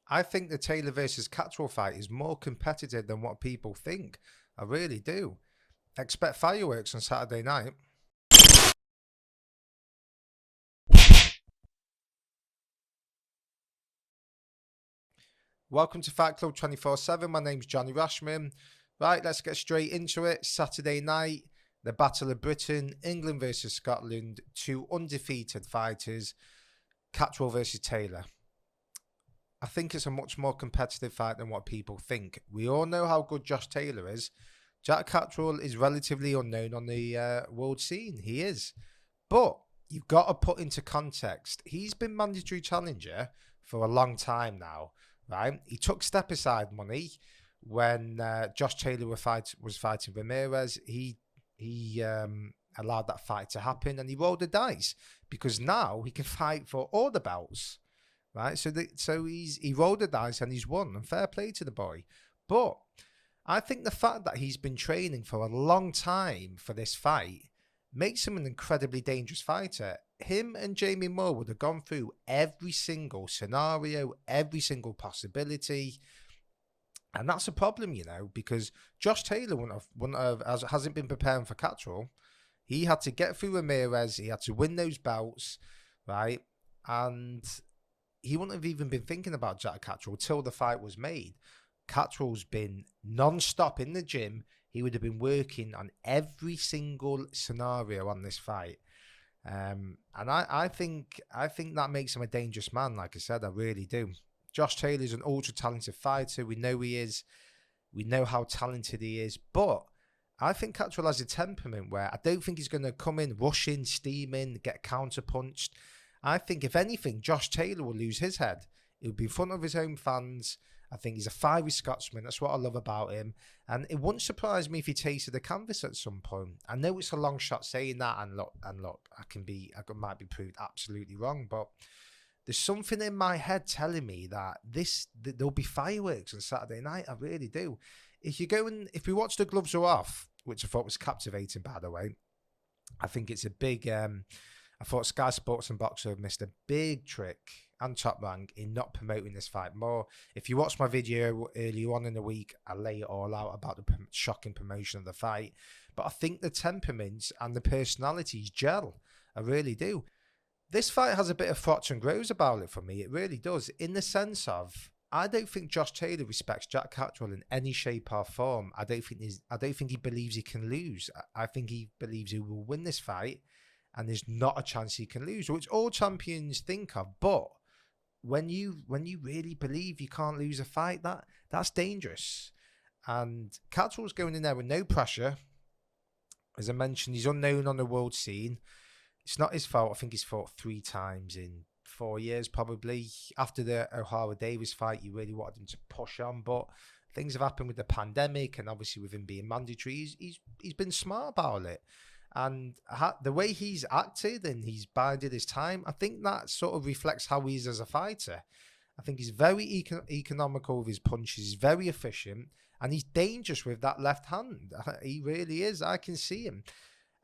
I think the Taylor versus Catterall fight is more competitive than what people think. I really do. Expect fireworks on Saturday night. Welcome to Fight Club 24/7. My name's Johnny Rashman. Right, let's get straight into it. Saturday night, the Battle of Britain, England versus Scotland, two undefeated fighters, Catterall versus Taylor. I think it's a much more competitive fight than what people think. We all know how good Josh Taylor is. Jack Catterall is relatively unknown on the world scene. He is. But you've got to put into context, he's been mandatory challenger for a long time now, right? He took step aside money when Josh Taylor was fighting Ramirez. He allowed that fight to happen, and he rolled the dice because now he can fight for all the belts, right? So he rolled the dice and he's won, and fair play to the boy. But I think the fact that he's been training for a long time for this fight makes him an incredibly dangerous fighter. Him and Jamie Moore would have gone through every single scenario, every single possibility. And that's a problem, because Josh Taylor hasn't been preparing for Catterall. He had to get through Ramirez. He had to win those belts, right? And he wouldn't have even been thinking about Jack Catterall till the fight was made. Catterall's been non-stop in the gym. He would have been working on every single scenario on this fight. And I think that makes him a dangerous man, like I said, I really do. Josh Taylor's an ultra-talented fighter. We know he is. We know how talented he is. But I think Catterall has a temperament where I don't think he's going to come in, rush in, steam in, get counter-punched. I think, if anything, Josh Taylor will lose his head. He'll be in front of his own fans. I think he's a fiery Scotsman. That's what I love about him. And it wouldn't surprise me if he tasted the canvas at some point. I know it's a long shot saying that, and look, I might be proved absolutely wrong, but there's something in my head telling me that there'll be fireworks on Saturday night. I really do. If we watch The Gloves Are Off, which I thought was captivating, by the way, I think it's a big. I thought Sky Sports and Boxer have missed a big trick and Top Rank in not promoting this fight more. If you watch my video earlier on in the week, I lay it all out about the shocking promotion of the fight. But I think the temperaments and the personalities gel. I really do. This fight has a bit of thoughts and grows about it for me. It really does. In the sense of, I don't think Josh Taylor respects Jack Catterall in any shape or form. I don't think he believes he can lose. I think he believes he will win this fight, and there's not a chance he can lose, which all champions think of. But when you really believe you can't lose a fight, that's dangerous. And Catterall's going in there with no pressure. As I mentioned, he's unknown on the world scene. It's not his fault. I think he's fought 3 times in 4 years, probably. After the O'Hara Davis fight, you really wanted him to push on, but things have happened with the pandemic, and obviously with him being mandatory, he's been smart about it. And the way he's acted and he's bided his time, I think that sort of reflects how he is as a fighter. I think he's very economical with his punches. He's very efficient, and he's dangerous with that left hand. He really is. I can see him.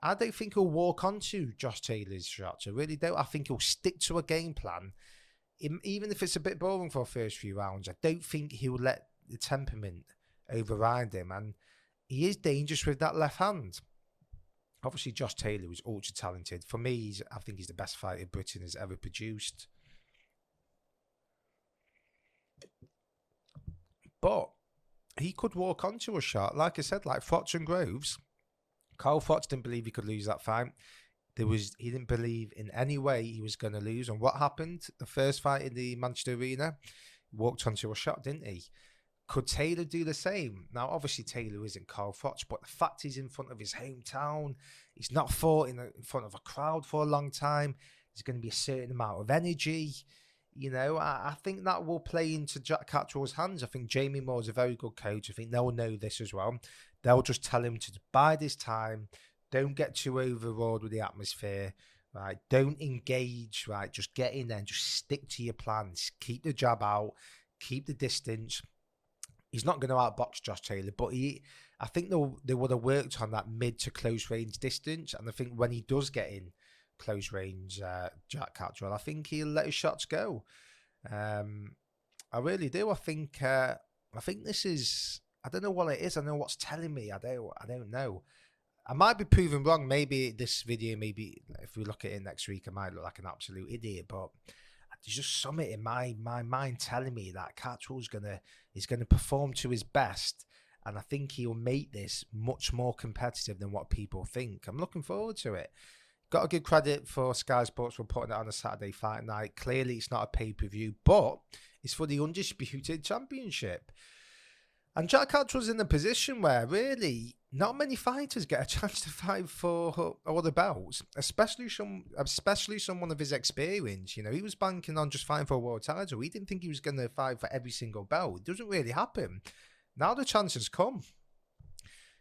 I don't think he'll walk onto Josh Taylor's shots. I really don't. I think he'll stick to a game plan. Even if it's a bit boring for the first few rounds, I don't think he'll let the temperament override him. And he is dangerous with that left hand. Obviously, Josh Taylor was ultra talented. For me, I think he's the best fighter Britain has ever produced. But he could walk onto a shot. Like I said, like Fox and Groves. Carl Fox didn't believe he could lose that fight. He didn't believe in any way he was going to lose. And what happened? The first fight in the Manchester Arena, walked onto a shot, didn't he? Could Taylor do the same? Now, obviously, Taylor isn't Carl Fox, but the fact he's in front of his hometown, he's not fought in front of a crowd for a long time. There's going to be a certain amount of energy. I think that will play into Jack Catterall's hands. I think Jamie Moore's a very good coach. I think they'll know this as well. They'll just tell him to bide his time. Don't get too overawed with the atmosphere, right? Don't engage, right? Just get in there and just stick to your plans. Keep the jab out. Keep the distance. He's not going to outbox Josh Taylor, but I think they would have worked on that mid to close range distance. And I think when he does get in close range, Jack Catterall, I think he'll let his shots go. I really do. I think this is. I don't know what it is. I know what's telling me. I don't know. I might be proven wrong. Maybe this video, maybe if we look at it next week, I might look like an absolute idiot. But there's just something in my mind telling me that Catterall's gonna perform to his best, and I think he'll make this much more competitive than what people think. I'm looking forward to it. Got to give credit for Sky Sports for putting it on a Saturday fight night. Clearly, it's not a pay-per-view, but it's for the undisputed championship. And Jack Catterall's in a position where really not many fighters get a chance to fight for all the belts, especially someone of his experience. You know, he was banking on just fighting for a world title. He didn't think he was going to fight for every single belt. It doesn't really happen. Now the chance has come.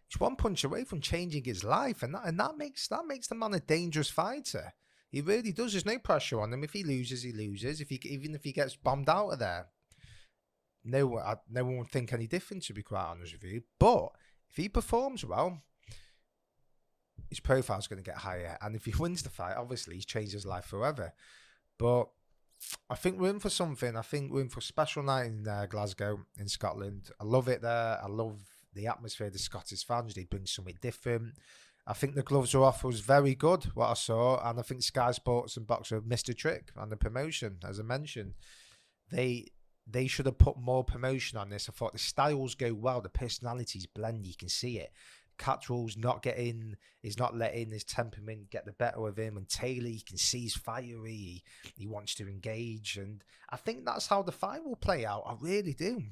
He's one punch away from changing his life, and that makes the man a dangerous fighter. He really does. There's no pressure on him. If he loses, he loses. Even if he gets bombed out of there. No one would think any different, to be quite honest with you. But if he performs well, his profile's going to get higher. And if he wins the fight, obviously he's changed his life forever. But I think we're in for something. I think we're in for a special night in Glasgow, in Scotland. I love it there. I love the atmosphere of the Scottish fans. They bring something different. I think the gloves were off was very good, what I saw. And I think Sky Sports and Boxer missed a trick on the promotion, as I mentioned. They should have put more promotion on this. I thought the styles go well, the personalities blend, you can see it. Catterall's not letting his temperament get the better of him, and Taylor, you can see he's fiery, he wants to engage, and I think that's how the fight will play out. I really do.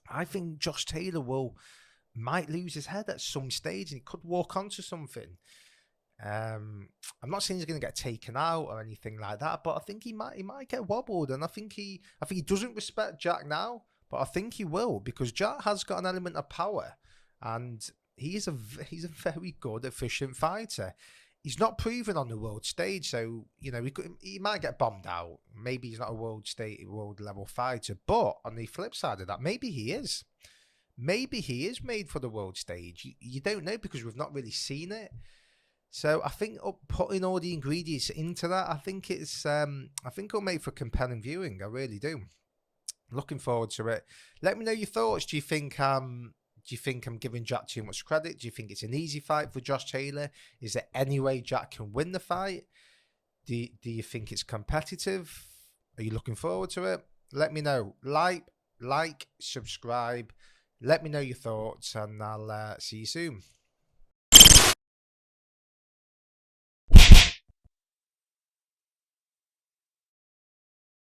I think Josh Taylor might lose his head at some stage, and he could walk onto something. I'm not saying he's going to get taken out or anything like that, but I think he might get wobbled, and I think he doesn't respect Jack now, but I think he will, because Jack has got an element of power, and he's a very good, efficient fighter. He's not proven on the world stage, so you know he might get bombed out. Maybe he's not a world level fighter, but on the flip side of that, maybe he is. Maybe he is made for the world stage. You don't know, because we've not really seen it. So I think putting all the ingredients into that, I think it'll make for compelling viewing. I really do. Looking forward to it. Let me know your thoughts. Do you think I'm giving Jack too much credit? Do you think it's an easy fight for Josh Taylor? Is there any way Jack can win the fight? Do you think it's competitive? Are you looking forward to it? Let me know. Like, subscribe. Let me know your thoughts, and I'll see you soon.